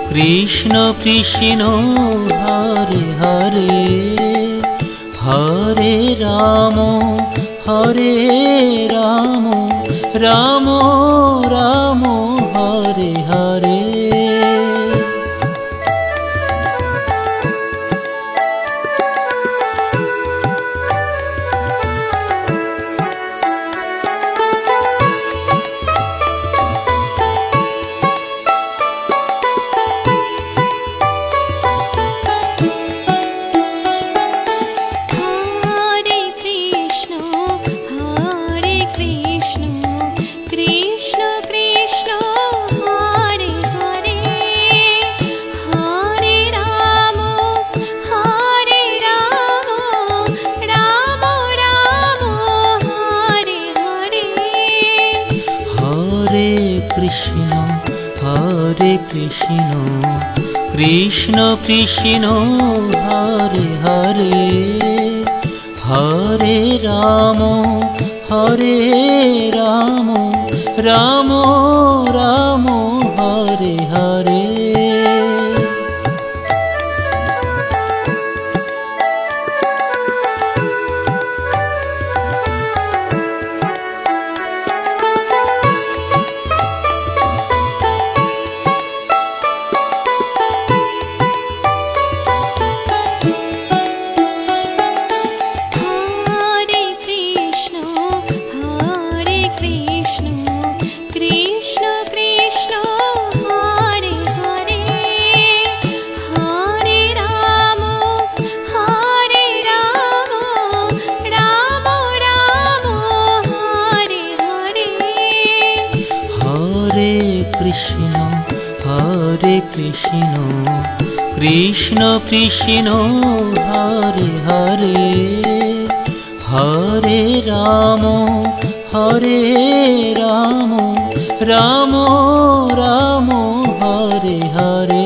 Krishna Krishna Hare Hare, Hare Ram Ram Ram Hare Hare. Hare Krishna Krishna Krishna Hare Hare, Hare Ram Ram Ram Hare Hare. Hare Krishna Krishna Krishna Hare Hare, Hare Ram Ram Ram Hare Hare.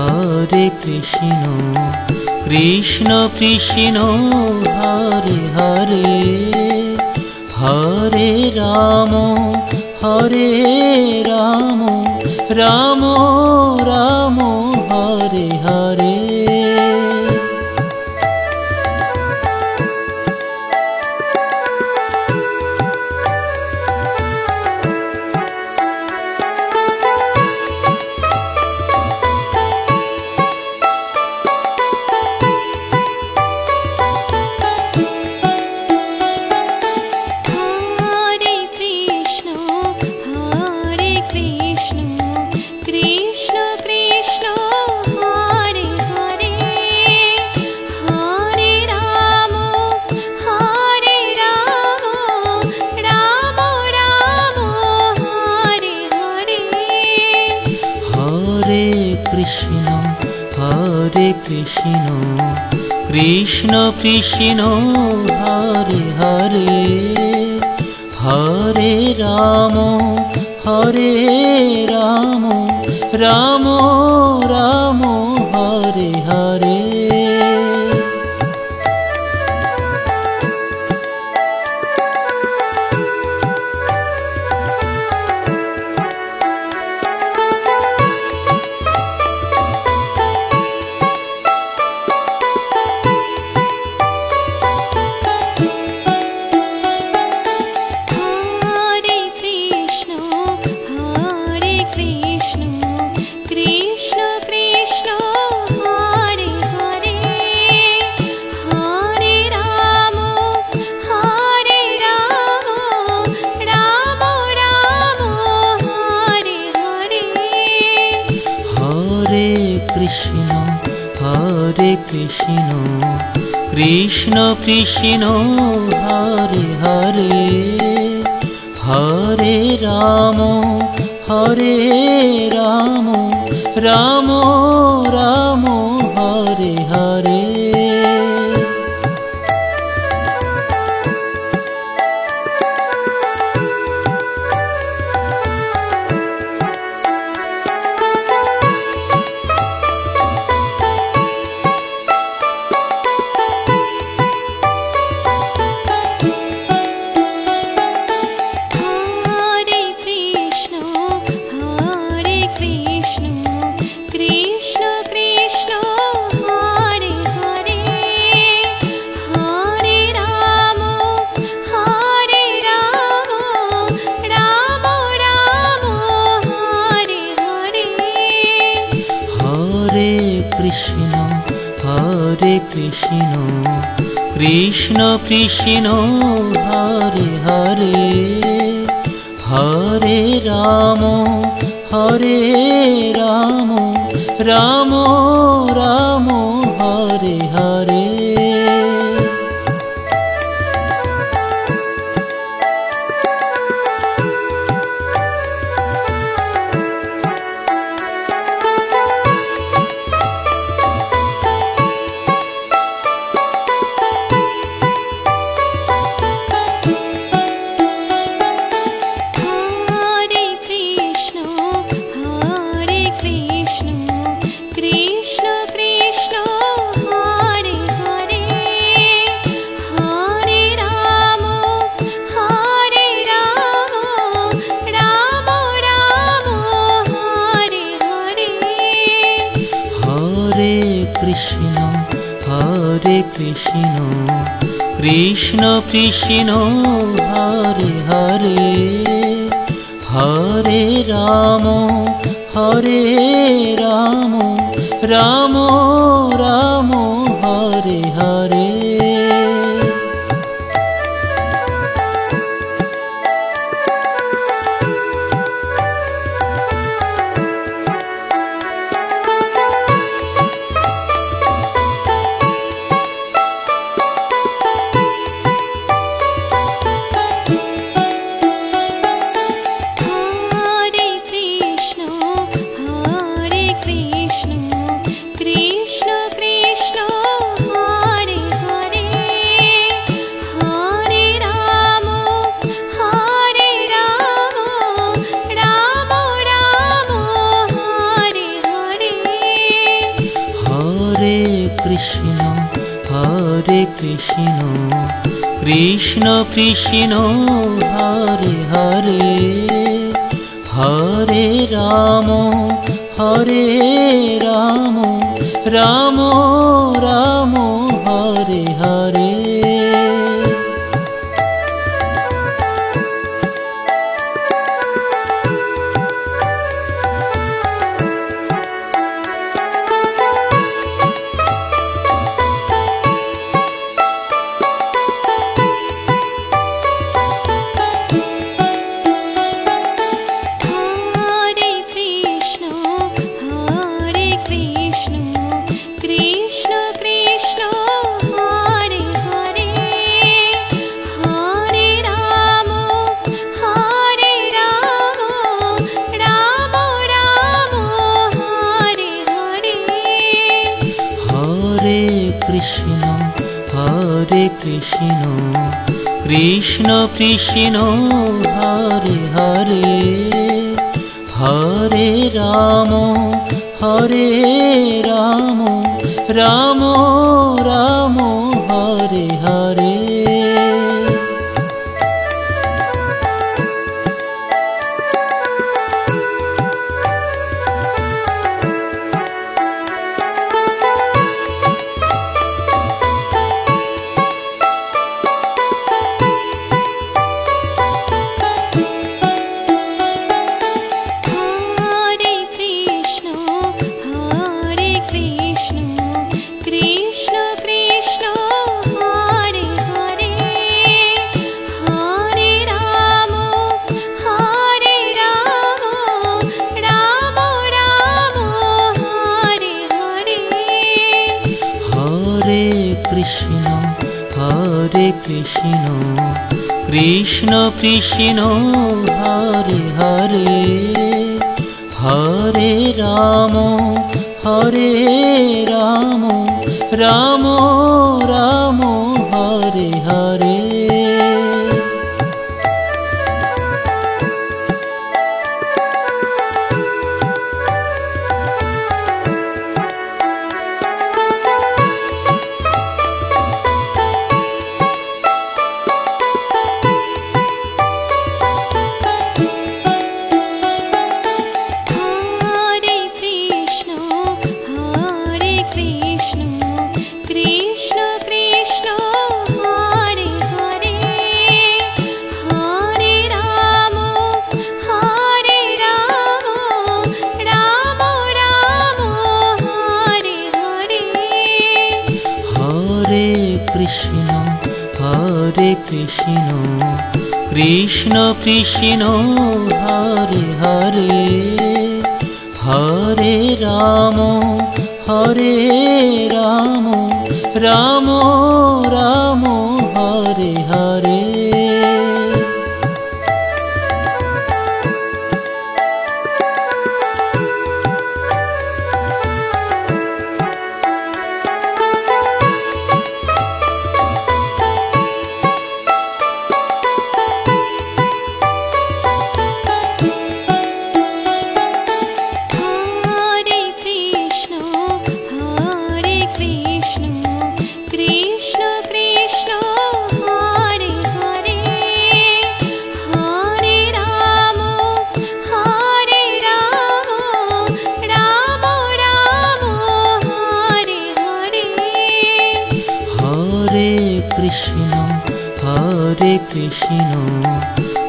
Hare Krishna Krishna Krishna Hare Hare, Hare Ram Ram Ram Hare Hare. Hare Krishna Krishna Krishna Hare Hare, Hare Ram Ram Ram Hare Hare. Krishna Krishna Hare Krishna Krishna Krishna Hare Hare Hare Ram Ram Ram Hare Hare Krishna Krishna Hare Hare Hare Ram Ram Ram Hare Hare Krishna Krishna Hare Hare Hare Ram Ram Ram Hare Hare Krishna Krishna Hare Hare Hare Ram Ram Ram Hare Hare Krishna Krishna Hare Hare Hare Ram Ram Ram Hare Hare Krishna Hare Krishna Krishna Krishna Hare Hare Hare Ram Ram Ram Hare Hare Krishna Krishna Hare Hare Hare Ram Ram Ram Hare Hare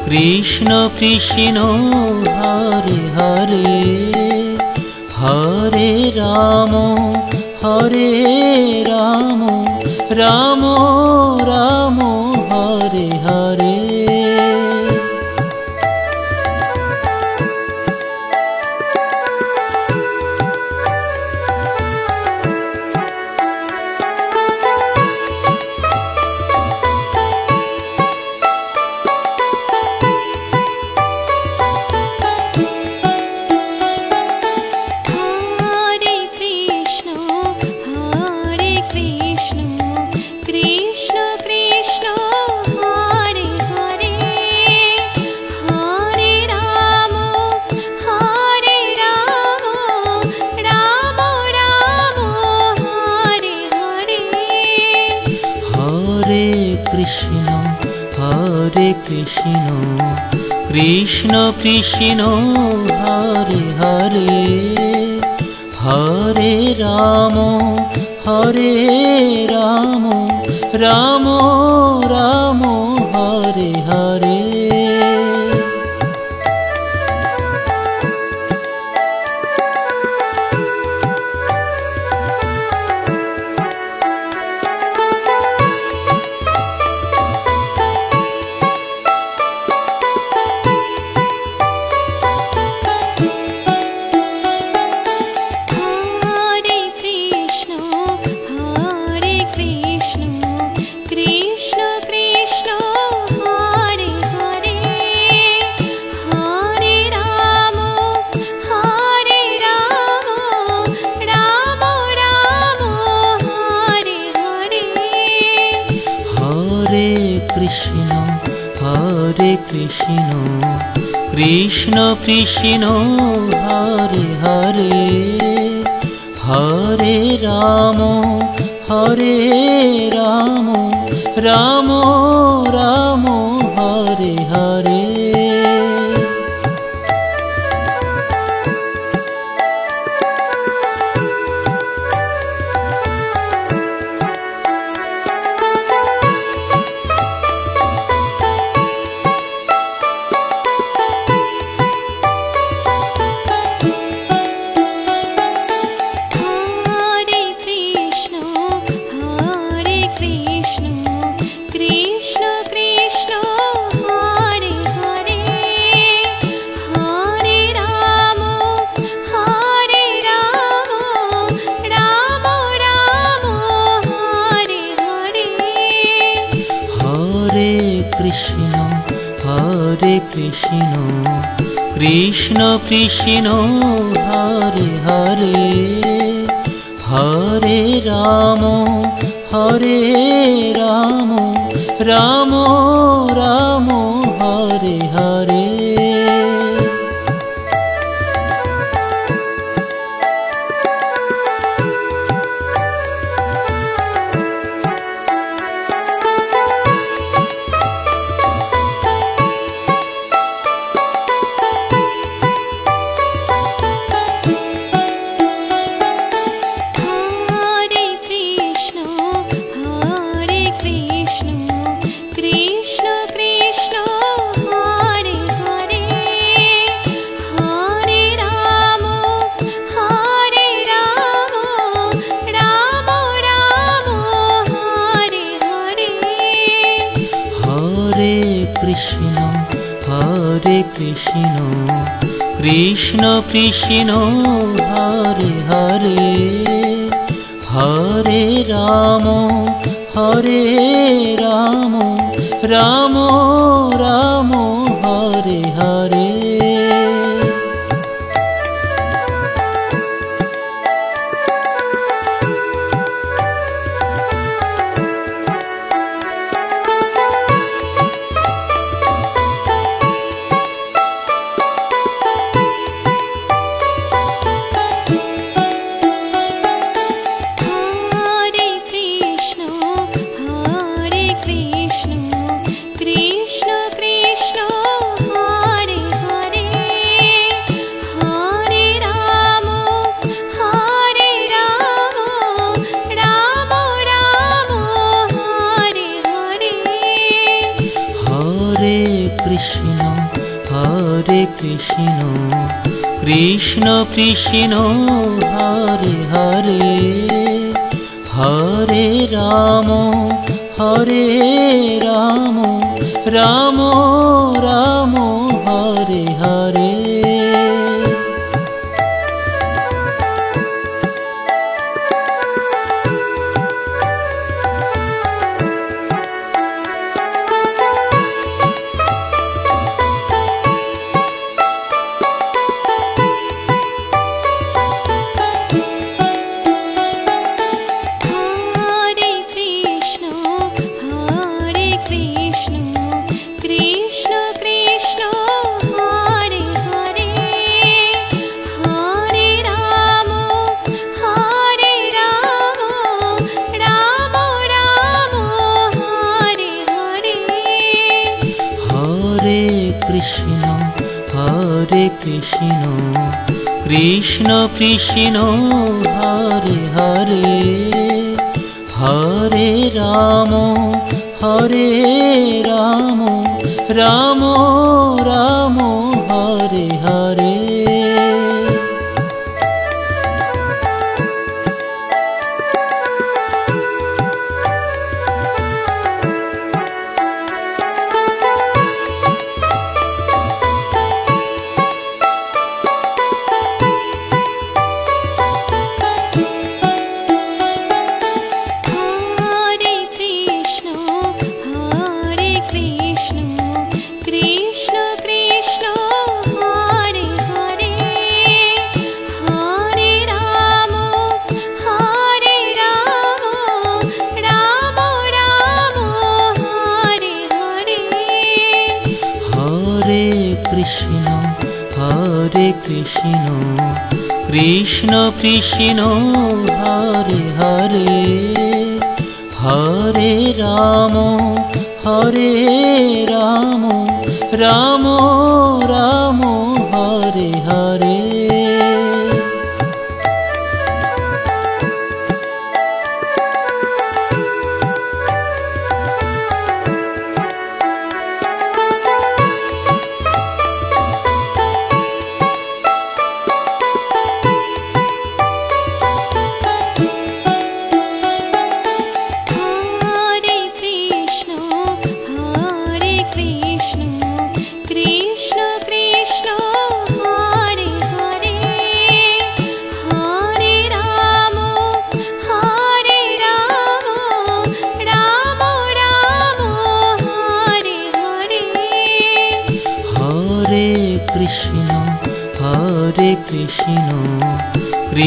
Krishna Krishna Hare Hare Hare Ram Ram Ram Hare Hare Krishna Krishna Hare Hare Hare Ram Ram Ram Hare Hare Krishna Krishna Hare Hare Hare Ram Ram Ram Hare Hare Krishna Krishna Krishna Krishna Hare Hare Hare Ram Ram Ram Hare Hare. Krishna Krishna Krishna Hare Hare Hare Ram Ram Ram Hare Hare. Krishna Krishna Krishna Hare Hare Hare Ram Ram Ram Hare Hare. Krishna Krishna Hare Hare Hare Ram Ram Ram Hare Hare. Krishna Krishna Hare Hare Hare Ram Ram Ram Hare Hare. Krishna Krishna Hare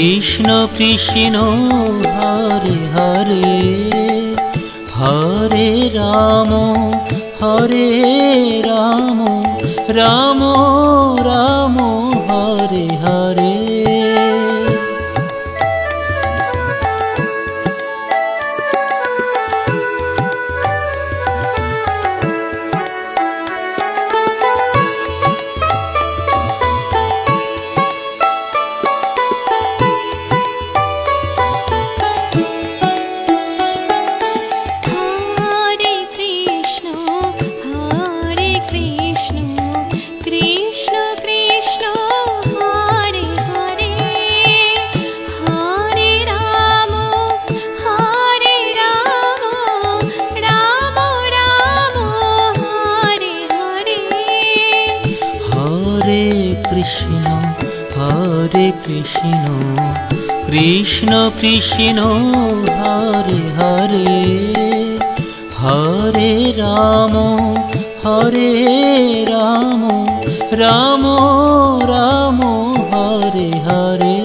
Krishna Krishna Hare Hare Hare Ram Ram Ram Hare Hare Krishna Krishna Hare Hare Hare Ram Ram Ram Hare Hare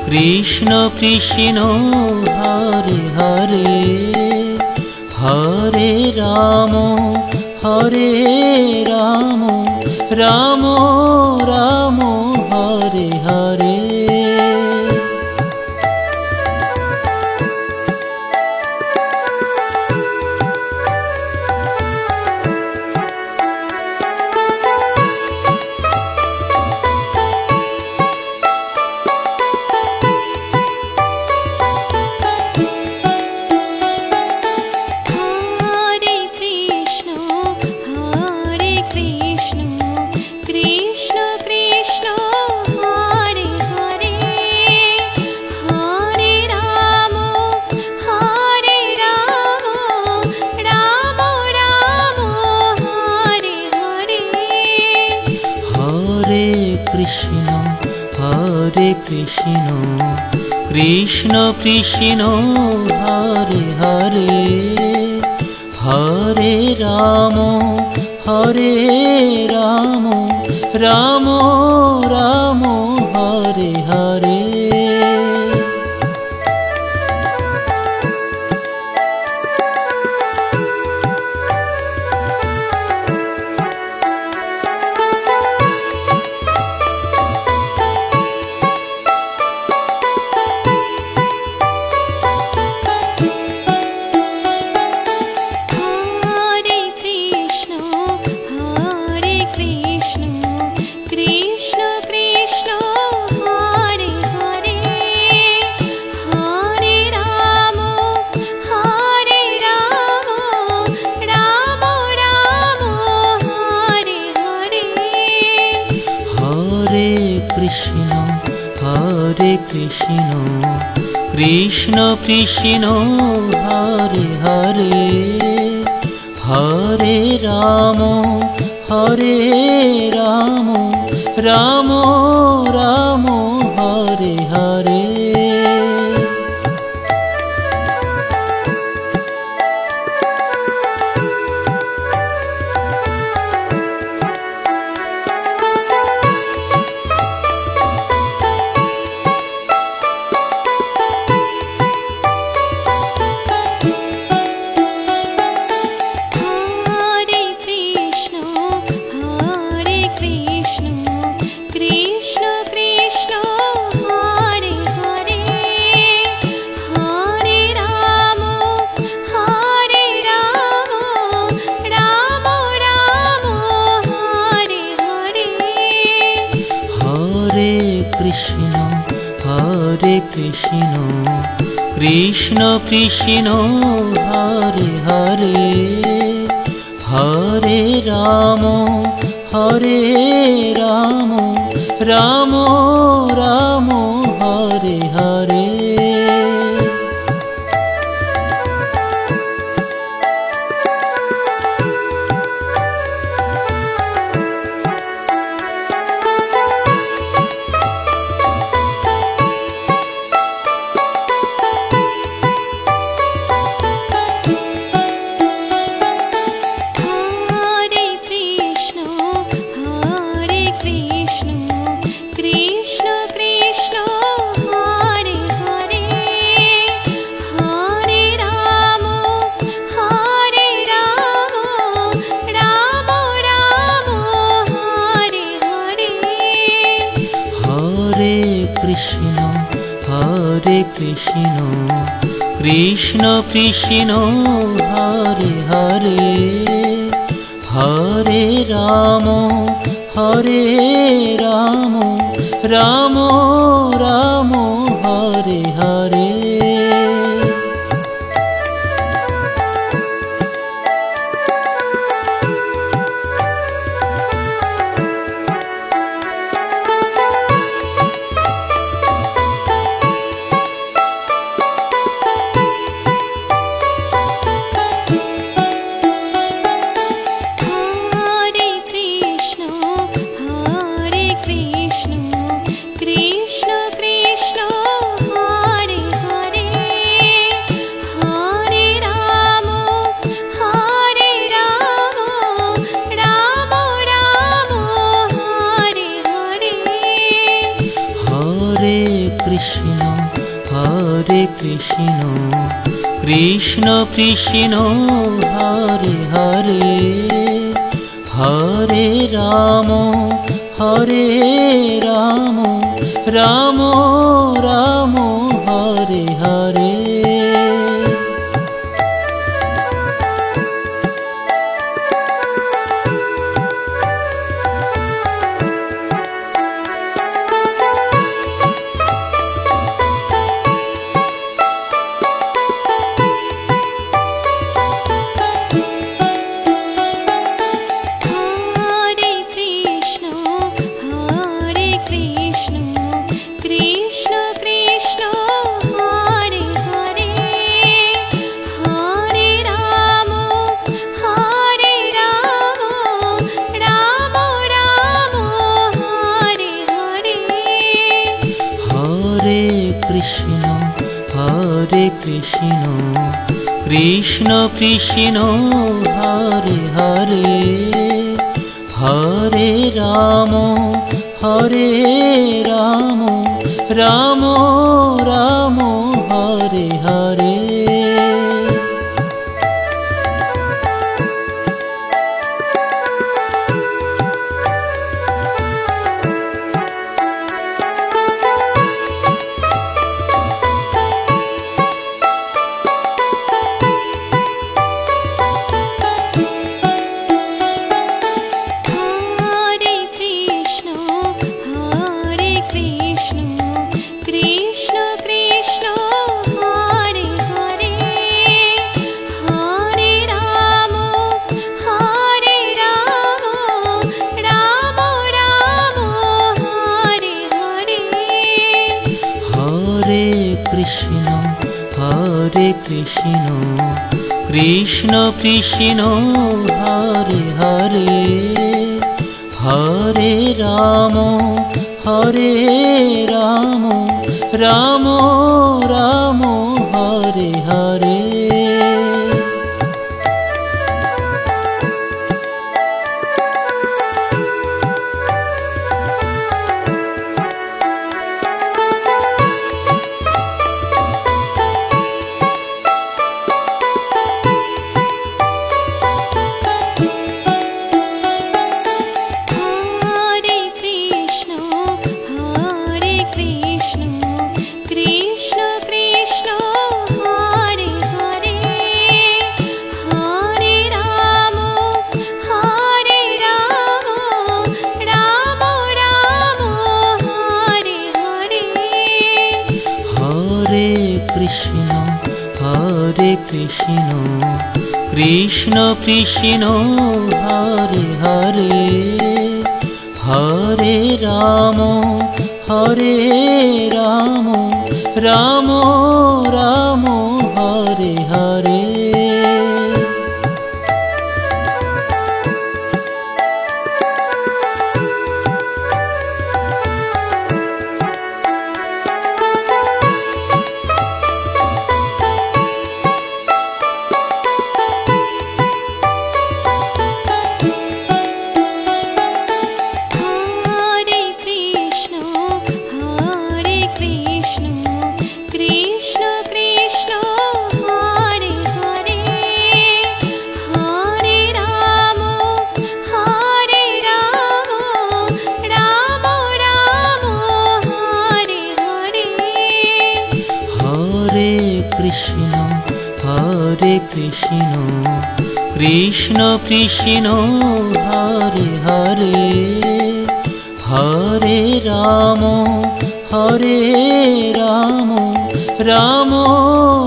Krishna Krishna Hare Hare Hare Ram Ram Ram Hare Hare Krishna Krishna Hare Hare Hare Ram Ram Ram Hare Hare Krishna Krishna Hare Hare Hare Ram Ram Ram Hare Hare Krishna Krishna Hare Hare Krishna Krishna Krishna Hare Hare Hare Ram Ram Ram Hare Hare Krishna Krishna Krishna Hare Hare Hare Ram Ram Ram Hare Hare Krishna Krishna Hare Hare Hare Ram Ram Ram Hare Hare Krishna Krishna Hare Hare Hare Ram Ram Ram Hare Hare Krishna Krishna Hare Hare Hare Ram Ram Ram Hare Hare Krishna Krishna Hare Krishna Krishna Krishna Hare Hare Hare Ram Ram Ram Hare Hare Krishna Krishna Hare Hare Hare Ram Ram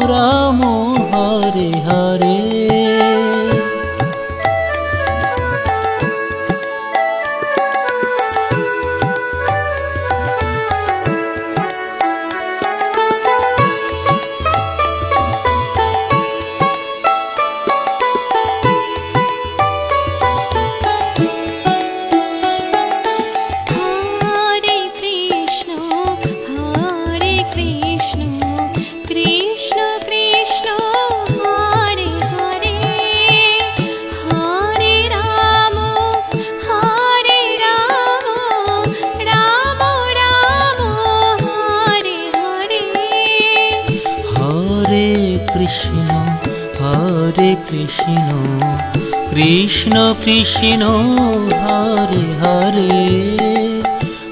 Ram Hare Hare Krishna Krishna Hare Hare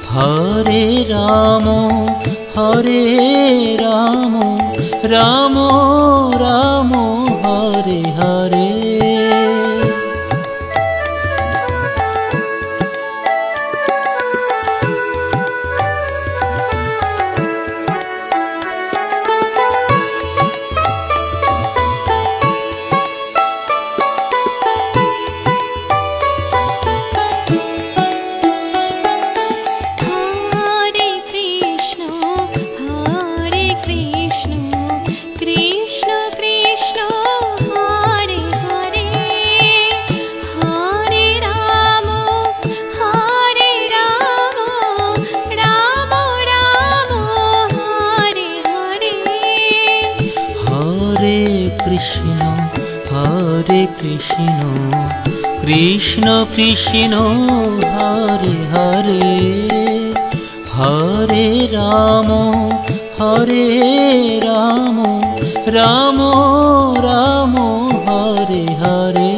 Hare Ram Ram Ram Hare Hare Krishna Krishna Hare Hare Hare Ram Ram Ram Hare Hare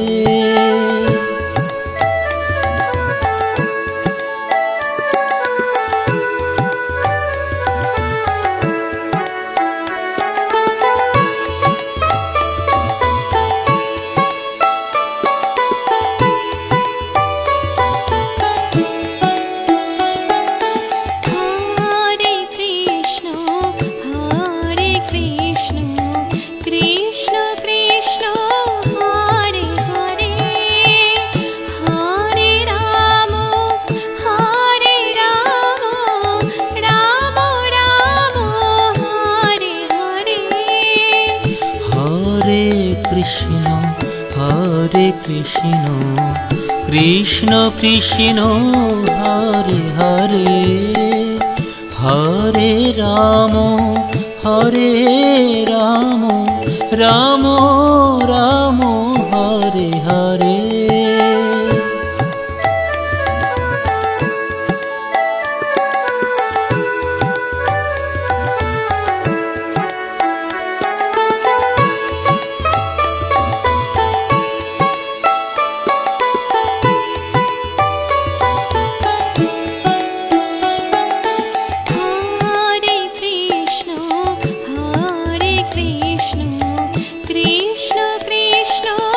Krishna Krishna Hare Hare Hare Ram Ram Ram Hare Hare Krishna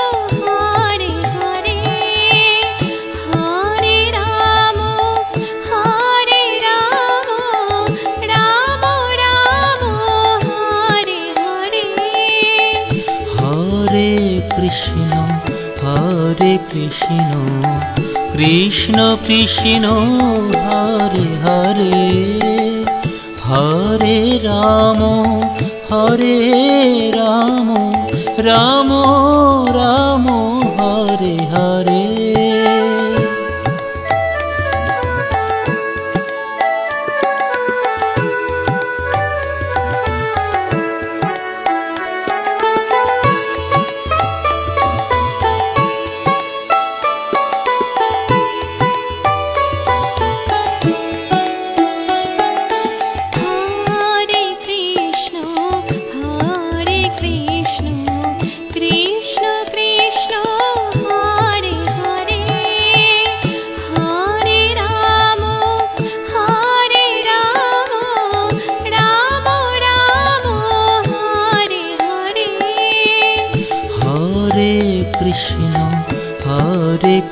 Krishna Krishna Krishna Hare Hare Hare Ram Ram Ram Hare Hare.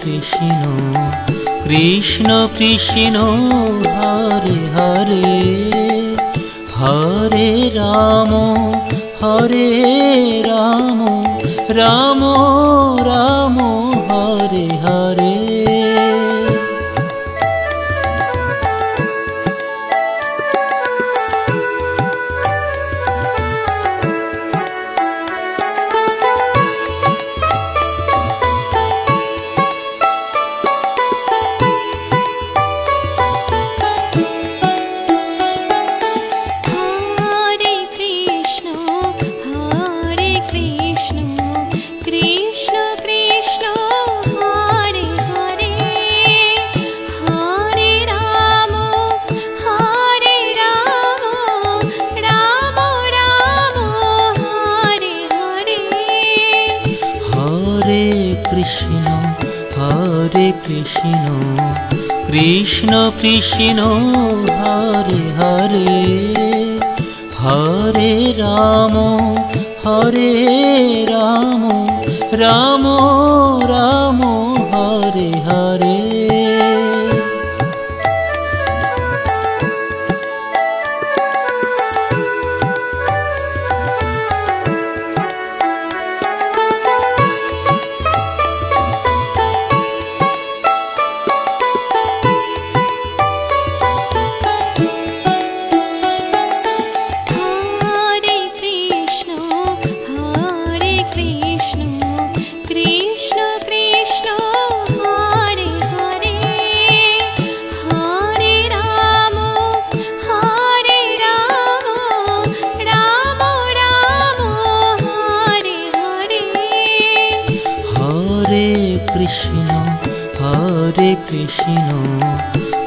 Krishna Krishna Krishna Hare Hare Hare Ram Ram Ram Hare Hare. Krishna Krishna Hare Hare Hare Ram Ram Ram Hare Hare.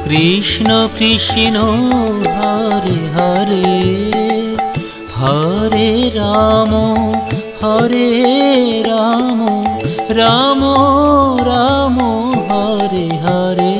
Krishna Krishna Hare Hare Hare Ram Ram Ram Hare Hare.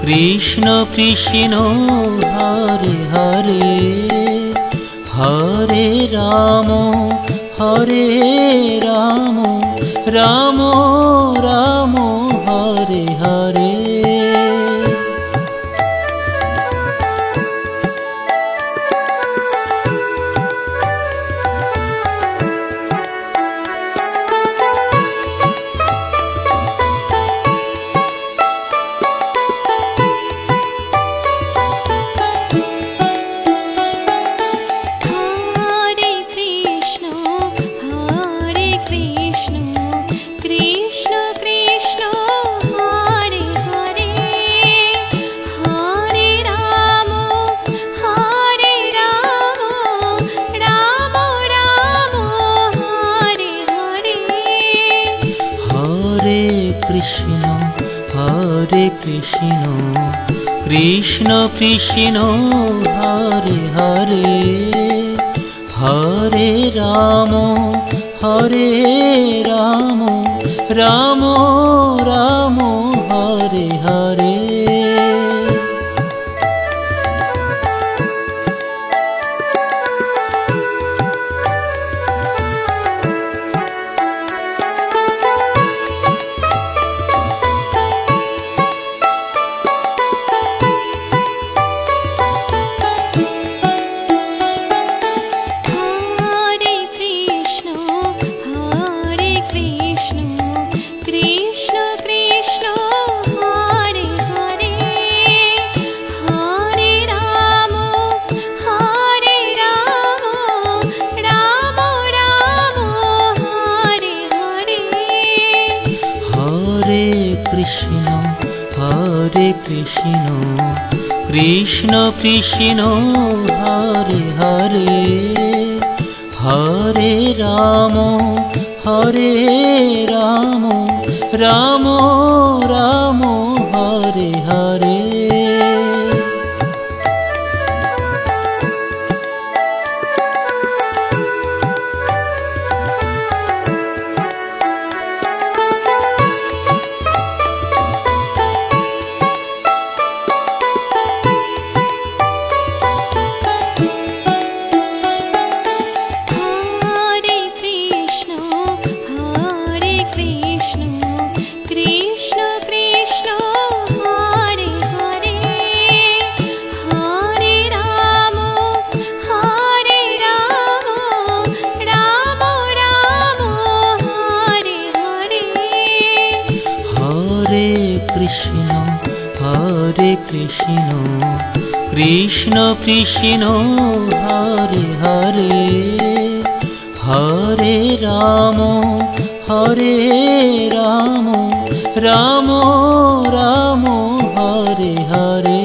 Krishna Krishna Hare Hare Hare Ram Ram Ram Hare Hare. Krishna Krishna Krishna Krishna Hare Hare Hare Ram Ram Ram Hare Hare Krishna Krishna Hare Hare Hare Ram Ram Ram Hare Hare Krishna Krishna Hare Hare Hare Ram Ram Ram Hare Hare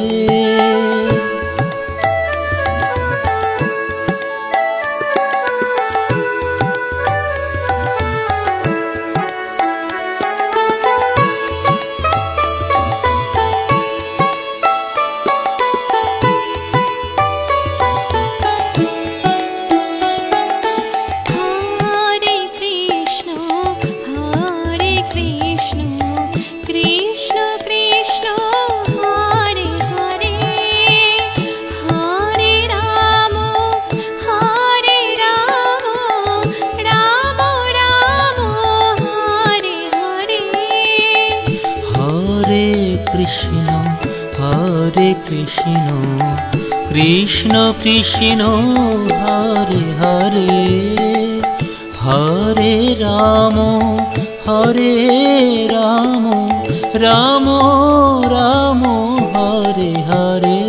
Krishna Krishna Hare Hare Hare Ram Ram Ram Hare Hare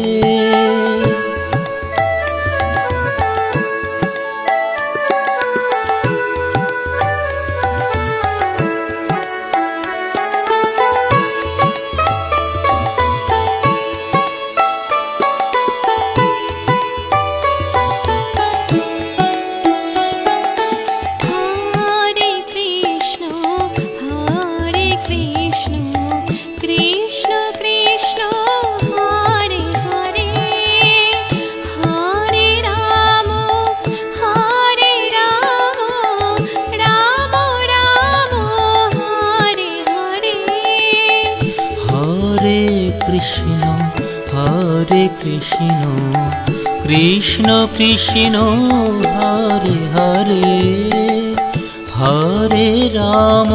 Krishna Krishna Hare Hare Hare Ram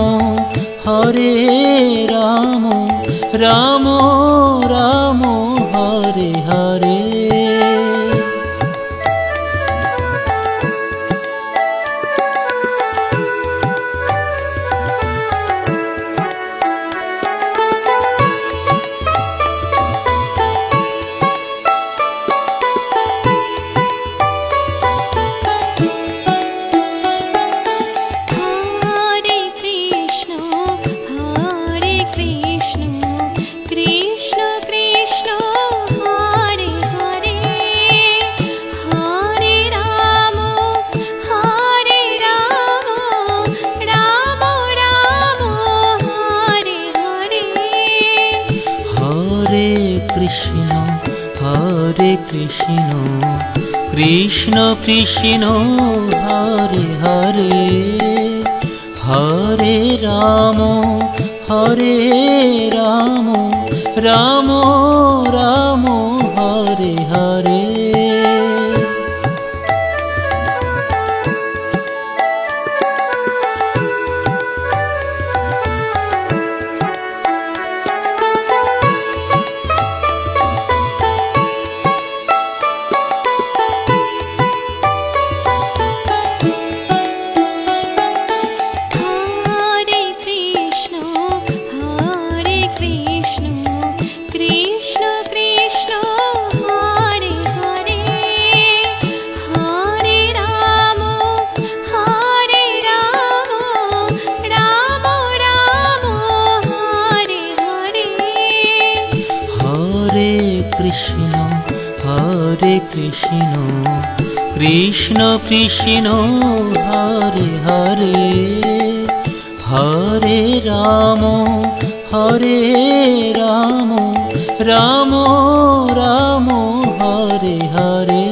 Ram Ram Hare Hare Krishna Krishna Hare Krishna Krishna Krishna Hare Hare Hare Ram Ram Ram Hare Hare Krishna Krishna Hare Hare Hare Ram Ram Ram Hare Hare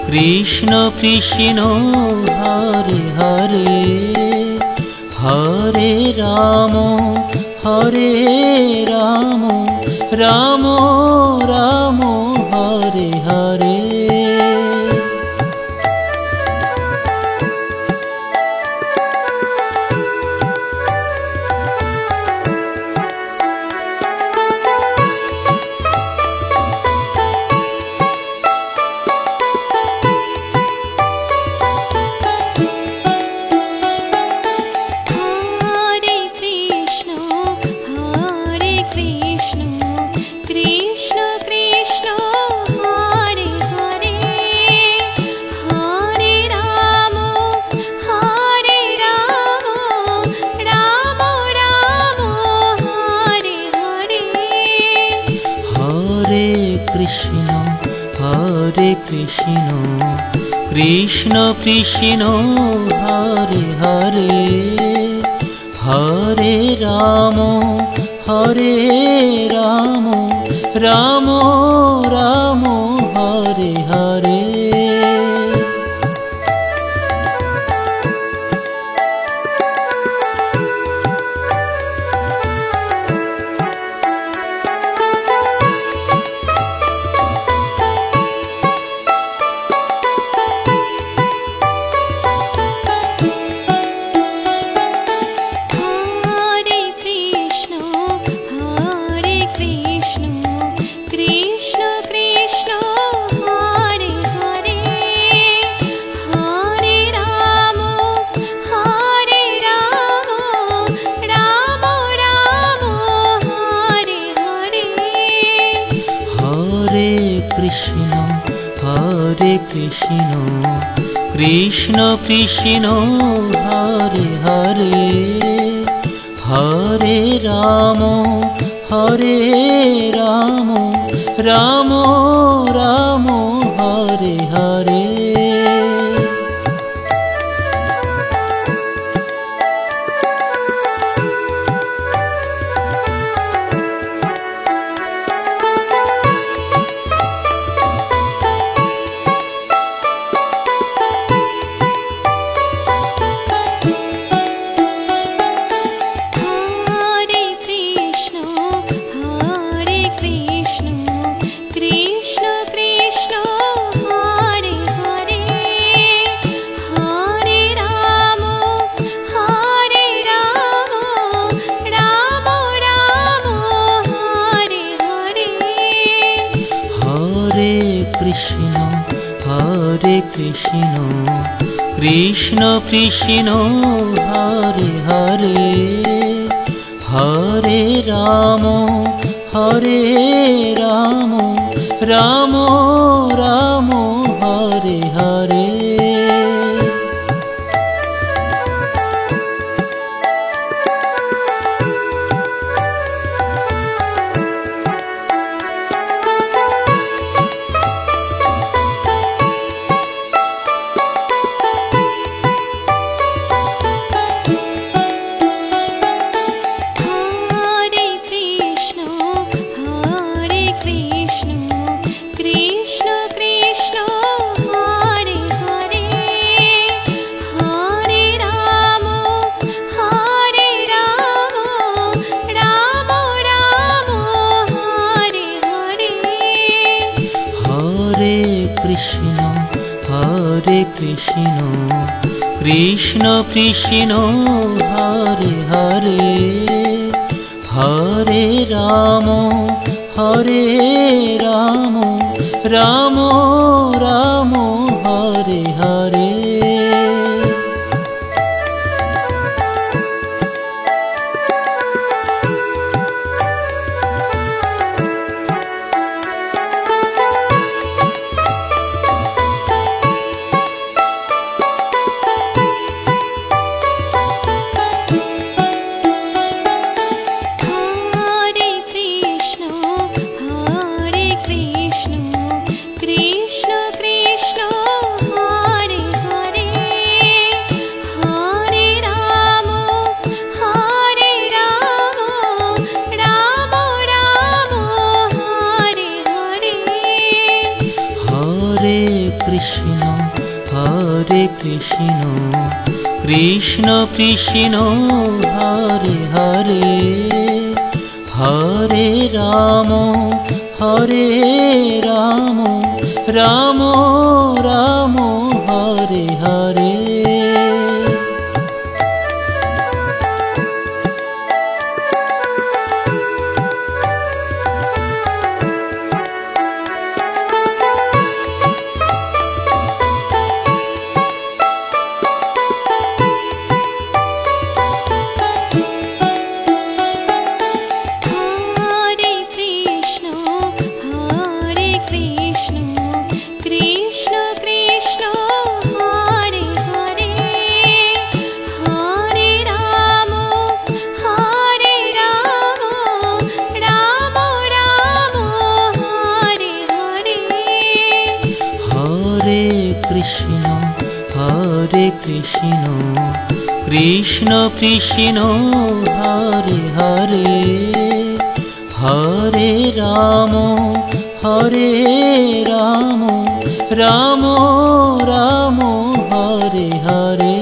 Krishna Krishna Hare Hare Hare Ram Ram Ram Hare Hare Krishna Krishna Hare Hare Hare Ram Ram Ram Hare Hare Krishna Krishna Hare Hare Hare Ram Ram Ram Hare Hare Krishna Krishna Hare Hare Krishna, Krishna Krishna, Hare Hare, Hare Rama, Hare Rama, Rama Rama, Hare Hare. Hare Krishna, Krishna Krishna, Hare Hare, Hare Rama, Hare Rama, Rama Rama, Hare Hare. Hare Krishna, Krishna Krishna, Hare Hare, Hare Rama, Hare Rama, Rama Rama, Hare Hare. Hare Krishna, Krishna Krishna, Hare Hare, Hare Rama, Hare Rama, Rama Rama, Hare Hare.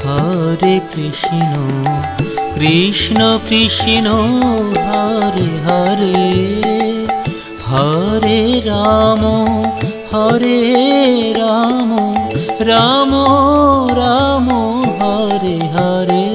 Hare Krishna, Krishna Krishna, Hare Hare, Hare Rama, Hare Rama, Rama Rama, Hare Hare.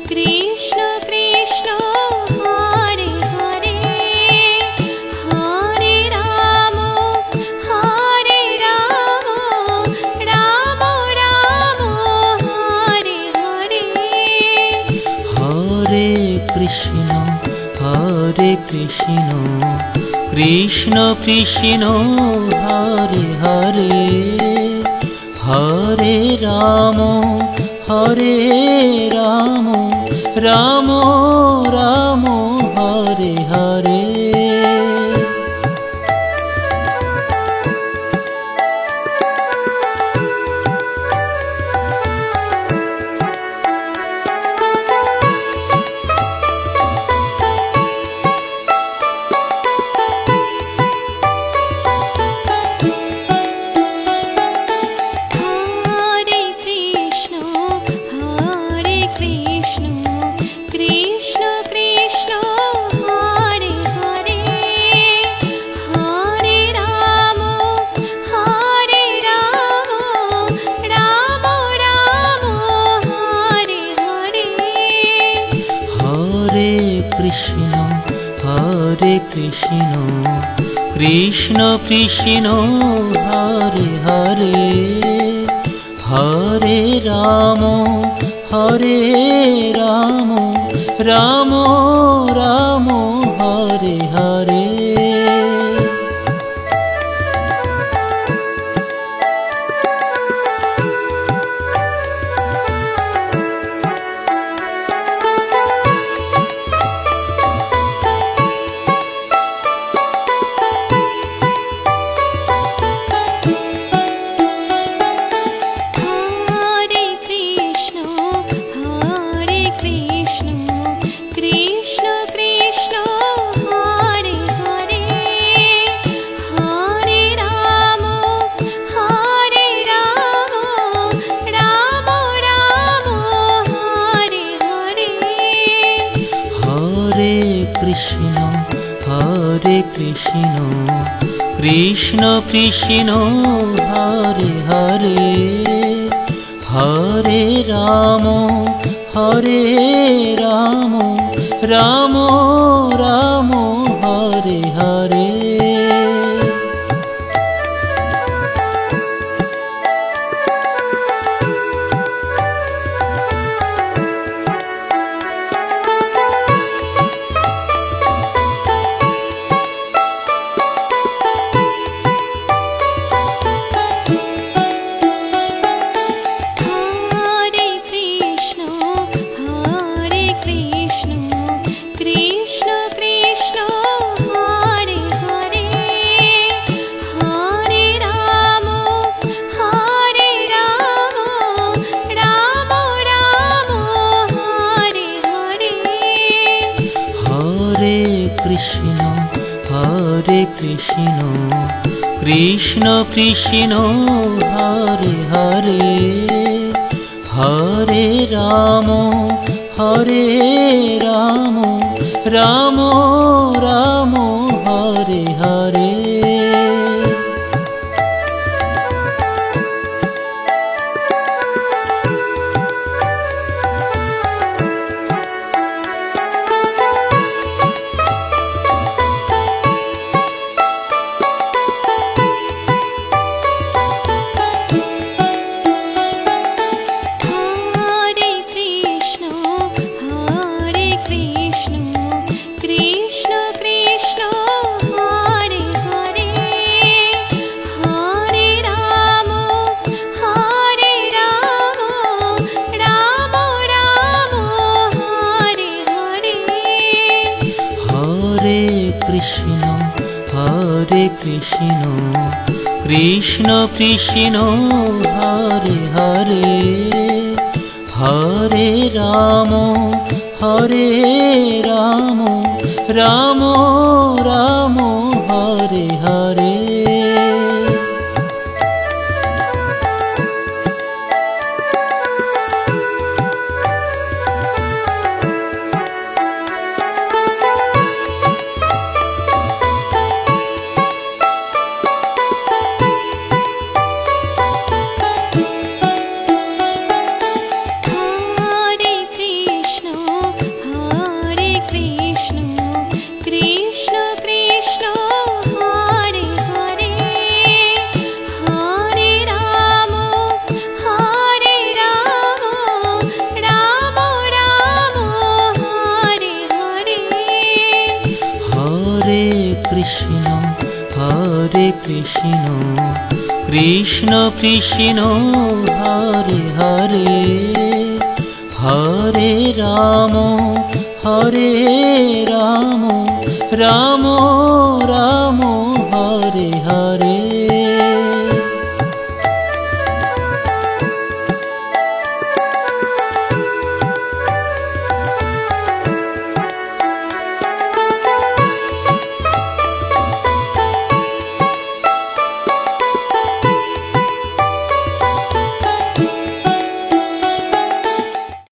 Krishna, Krishna Hare Krishna Krishna Krishna Hare Hare Hare Ram Ram Ram Hare Hare Krishna Krishna Hare Hare Hare Ram Ram Ram Hare Hare Krishna Krishna Hare Hare Hare Ram Ram Ram Hare Hare Krishna Krishna Hare Hare Hare Ram Ram Ram Hare Hare Krishna Krishna Hare Hare Hare Ram Ram Ram Hare Hare Krishna Krishna Krishna Hare Krishna Krishna Krishna Hare Hare Hare Ram Hare Ram Ram Ram